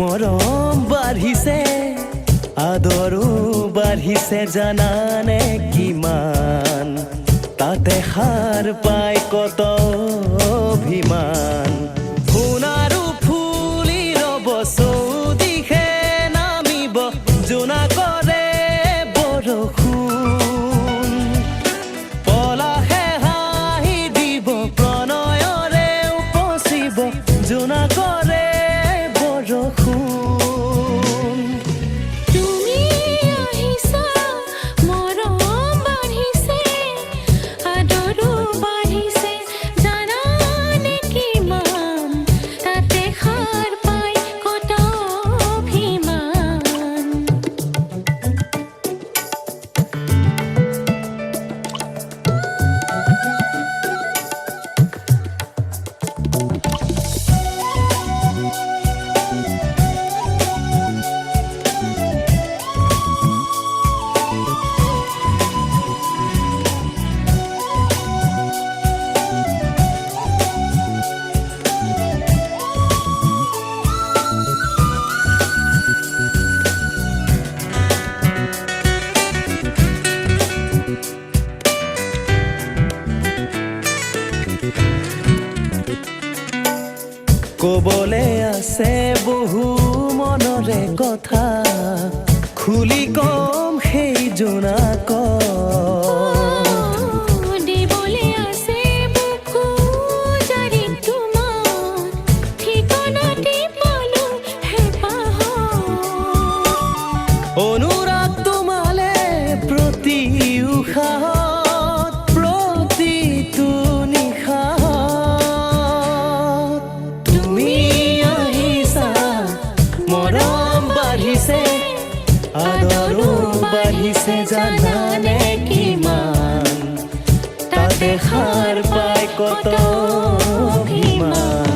মৰম বাঢ়িছে আদৰো বাঢ়িছে জানানে কিমান তাতে সাৰ পাই কত অভিমান সোণাৰু ফুলি ৰব চৌদিশে নামিব জোনাকৰে বৰষুণ পলাশে হাঁহি দিব প্ৰণয়ৰে উপচিব জোনাকৰে বৰষুণ কবলে আছে বহু মনৰে কথা খুলি কম সেই জোনাক দিবলে আছে বুকু জাৰি তোমাৰ ঠিকনাটি পালো হেপাহ অনুৰাগ তোমালে প্ৰতি উশাহত প্ৰতিটো মৰম বাঢ়িছে আদৰো বাঢ়িছে জানানে কিমান তাতে সাৰ পাই কত অভিমান